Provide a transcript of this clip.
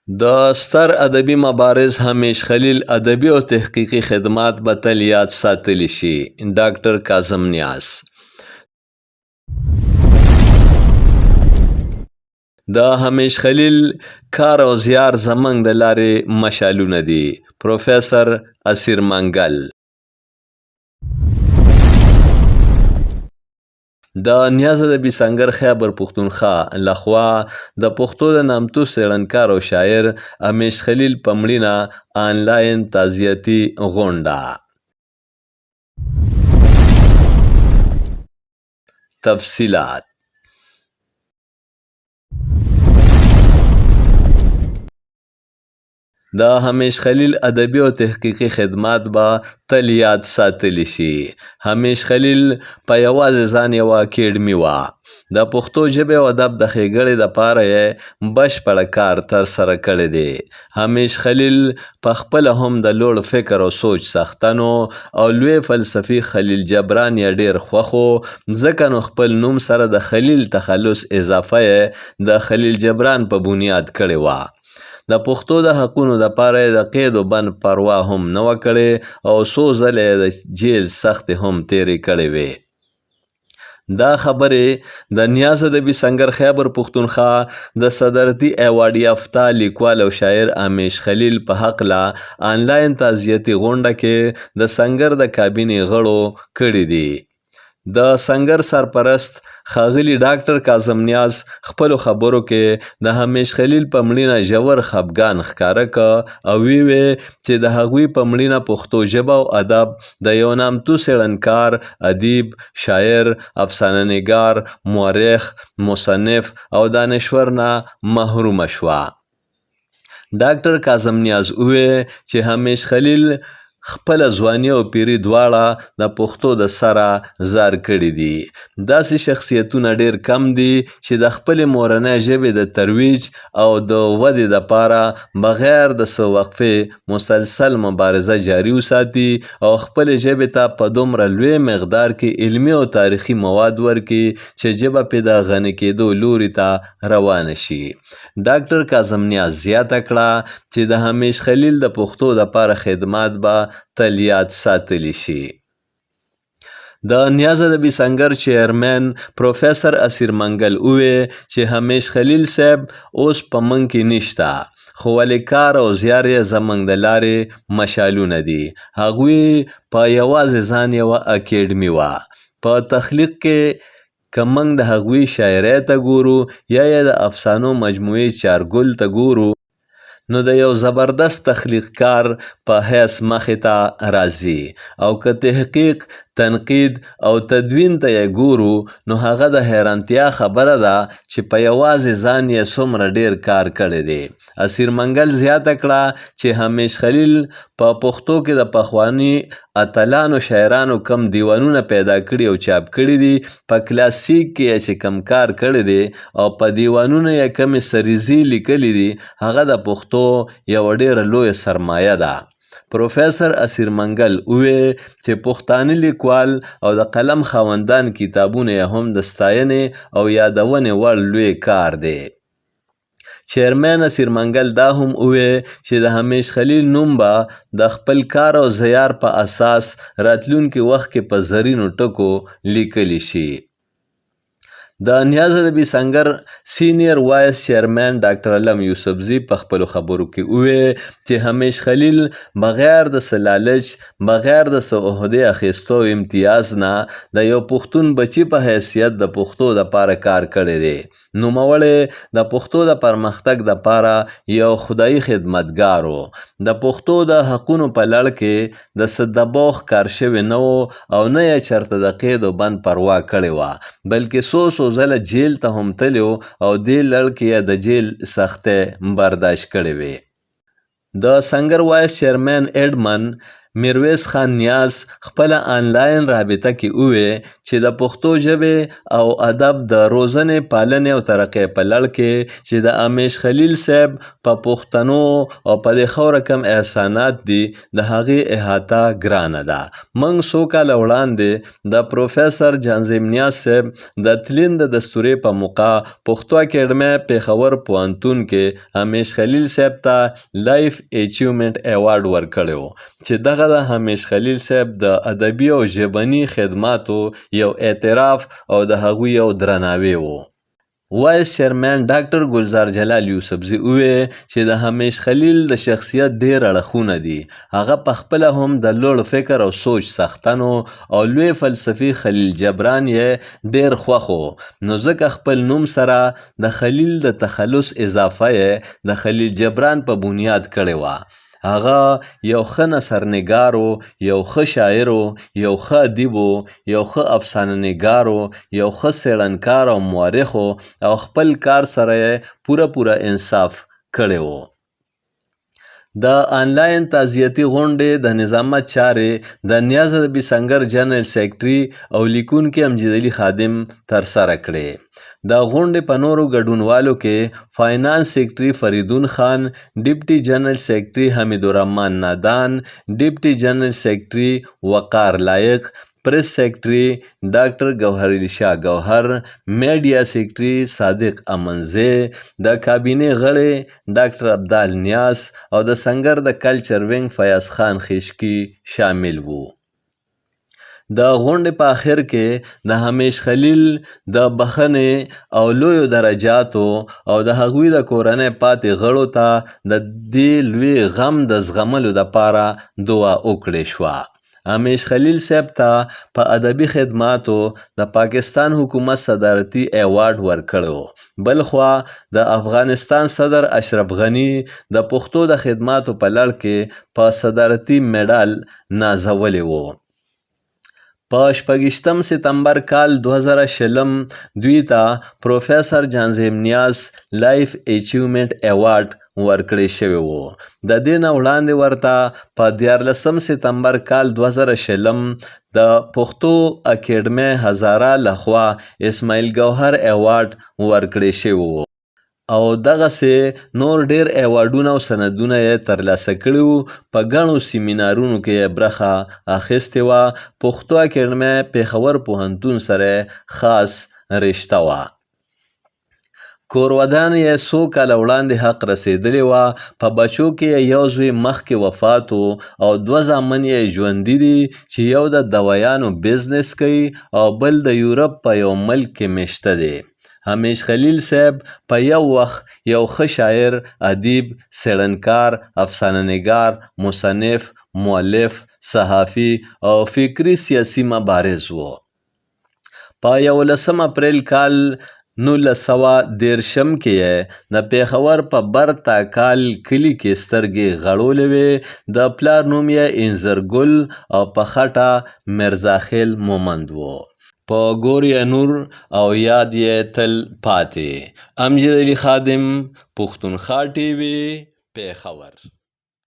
د ستر ادبي مبارز همیش خلیل ادبي او تحقیقي خدمات به تل یاد ساتلی شي. ډاکټر کاظم نیاز. د همیش خلیل کار او زیار زمنګ د لارې مشالونه دي. پروفیسر اسیر منګل. د نیاز ادبي سنګر خیبر پښتونخوا لخوا د پښتو د نامتو څېړنکار او شاعر همیش خلیل په مړینه آنلاین تعزیتي غونډه. تفصیلات: د همیش خلیل ادبي او تحقیقي خدمات به تل یاد ساتلی شي. همیش خلیل په یوازې ځان یوه اکیډمي وه. د پښتو ژبې او ادب د ښېګړې دپاره یې بشپړه کار ترسره کړی دی. همیش خلیل پخپله هم د لوړ فکر او سوچ څښتن او لوی فلسفي خلیل جبران یې ډېر خوښ و، ځکه نو خپل نوم سره د خلیل تخلص اضافه یې د خلیل جبران په بنیاد کړې وه. د پښتو د حقونو دپاره یې د قید و بند پروا هم نه وه کړې او څو ځله یې د جیل سختې هم تېرې کړې وې. دا خبرې د نیاز ادبي سنګر خیبر پښتونخوا د صدرتي ایوارډ یافته لیکوال او شاعر همیش خلیل په هکله آنلاین تعزیتي غونډه کې د سنګر د کابینې غړو کړي دي. د سنګر سرپرست ښاغلي ډاکټر کاظم نیاز خپلو خبرو کې د همیش خلیل په مړینه ژور خفګان ښکاره که او ویې چې د هغوی په مړینه پښتو ژبه او ادب د یو نامتو څېړنکار، ادیب، شاعر، افسانه نګار، مورخ، مصنف او دانشور نه محرومه شوه. ډاکټر کاظم نیاز وویل چې همیش خلیل خپله ځواني او پیري دواړه د پښتو د سره زار کړي دي. داسې شخصیتونه ډېر کم دي چې د خپلې مورنۍ ژبې د ترویج او د ودې دپاره بغیر د څه وقفې مسلسل مبارزه جاري وساتي او خپلې ژبې ته په دومره لوی مقدار کې علمي او تاریخي مواد ورکړي چې ژبه پرې د غني کېدو لوري ته روانه شي. ډاکټر کاظم نیاز زیاته کړه چې د همیش خلیل د پښتو دپاره خدمات به تل یاد ساتلی شي. د نیاز ادبي سنګر چیرمن پروفیسر اسیر منګل وویل چې همیش خلیل صاحب اوس په موږ کې نشته، خو ولې کار او زیار یې زموږ د لارې مشالونه دي. هغوی په یوازې ځان یوه اکیډمي وه. په تخلیق کې که موږ د هغوی شاعرۍ ته ګورو یا یې د افسانو مجموعې چارګل ته ګورو، نو د یو زبردست تخلیقکار په حیث مخې ته راځي. او که تحقیق، تنقید او تدوین ته یې ګورو، نو هغه د حیرانتیا خبره ده چې په یوازې ځان یې څومره ډېر کار کړی دی. اسیر منګل زیاته کړه چې همیش خلیل په پښتو کې د پخواني اتلانو شاعرانو کم دیوانونه پیدا کړي او چاپ کړي دي، په کلاسیک کې یې چې کم کار کړی دی او په دیوانونو یې کمې سریزې لیکلي دي، هغه د پښتو یوه ډېره لویه سرمایه ده. پروفیسر اسیر منګل وویل چې پښتانه لیکوال او د قلم خاوندان کتابونه یې هم د ستاینې او یادونې وړ لوی کار دی. چیرمن اسیر منګل دا هم وویل چې د همیش خلیل نوم به د خپل کار او زیار په اساس راتلونکي وخت کې په زرینو ټکو لیکلی شي. د نیاز ادبي سنګر سینیر وایس چیرمن ډاکټر علم یوسفزي په خپلو خبرو کې وویل چې همیش خلیل بغیر د څه لالچ، بغیر د څه عهدې اخیستو امتیاز نه د یو پښتون بچي په حیثیت د پښتو دپاره کار کړی دی. نوموړی د پښتو د پرمختګ دپاره یو خدایي خدمتګار و. د پښتو د حقونو په لړ کې د څه دباو ښکار شوی نه و او نه یې چېرته د قید و بند پروا کړې وه، بلکې څو ځله جیل ته هم تللی و او دې لړ کې یې د جیل سختۍ برداشت کړې وې. د سنګر وایس چیرمن ایډمن میرویس خان نیاز خپله آنلاین رابطه کې ووی چې د پښتو ژبې او ادب د روزنې پالنې او ترقۍ په لړ کې چې د امیش خلیل صاحب په پښتنو او په دې خاوره کم احسانات دي د هغې احاطه ګرانه ده. موږ څو کاله وړاندې د پروفیسر جانظیم نیاز صاحب د تلین د دستورې په موقع پښتو اکیډمۍ پېښور پوهنتون کې امیش خلیل صاحب ته لایف اچیومنټ ایوارډ ورکړی و چې دغه د همیش خلیل صاحب د ادبي او ژبني خدماتو یو اعتراف او د هغوی یو درناوی و. وایس چیرمن ډاکټر ګلزار جلال یوسفزي ووی چې د همیش خلیل د شخصیت ډېر اړخونه دي. هغه پخپله هم د لوړ فکر او سوچ څښتن او لوی فلسفي خلیل جبران یې ډېر خوښ و، نو ځکه خپل نوم سره د خلیل د تخلص اضافه یې د خلیل جبران په بنیاد کړې وه. هغه یو ښه نثرنګار و، یو ښه شاعر و، یو ښه ادیب و، یو ښه افسانه نګار و، یو ښه څېړنکار او مورخ و او خپل کار سره یې پوره انصاف کړی و. د آنلاین تعزیتي غونډې د نظامت چارې د نیاز ادبي سنګر جنرال سیکرټري او لیکونکي امجد علي خادم ترسره کړې. د غونډې په نورو ګډونوالو کې فاینانس سیکرټري فریدون خان، ډیپټي جنرال سیکرټري حمیدالرحمن نادان، ډیپټي جنرال سیکرټري وقار لایق، پریس سیکرټري ډاکټر ګوهر شاه ګوهر، میډیا سیکرټري صادق امنزی، د کابینې غړي ډاکټر عبدال نیاز او د سنګر د کلچر وینګ فیاض خان خیشکی شامل وو. د غونډې په آخر کې د همیش خلیل د بخښنې او لویو درجاتو او د هغوی د کورنۍ پاتې غړو ته د دې لوی غم د زغملو دپاره دعا وکړې شوه. همیش خلیل صاحب ته په ادبي خدماتو د پاکستان حکومت صدارتي ایوارډ ورکړی. بل خوا د افغانستان صدر اشرف غني د پښتو د خدماتو په لړ کې په صدارتي میډال نازولی و. په 26 سپتمبر کال 2020 دوی ته پروفیسر جانظیم نیاز لایف اچیومنټ ایوارډ ورکړی شوی و. د دې نه وړاندې ورته په 14 سپتمبر کال 2020 د پښتو اکیډمۍ هزاره لخوا اسماعیل ګوهر ایوارډ ورکړی شوی و او دغسې نور ډیر ایوارډونه او سندونه یې ترلاسه کړي وو. په ګڼو سیمینارونو کې یې برخه اخیستې وه. پښتو اکیډمۍ پېښور پوهنتون سره خاص رشته وه. کورودان یې څو کاله وړاندې حق رسېدلې وه. په بچو کې یو زوی مخکې وفات و او 2 زامن یې ژوندي دي چې یو د دوایانو بزنس کوي او بل د یورپ په یو ملک کې مېشته دی. همیش خلیل صاحب په یو وخت یو ښه شاعر، ادیب، څېړنکار، افسانه نګار، مصنف، مؤلف، صحافي او فکري سیاسي مبارز و. په 11 اپریل کال 1913 کې یې د پېښور په بر تاکال کلي کې سترګې غړولې وې. د پلار نوم یې انځرګل او په خټه میرزاخیل مومند و. په ګور یا نور او یاد یې تل پاتې. امجد علي خادم، پښتونخوا ټي وي، پېښور.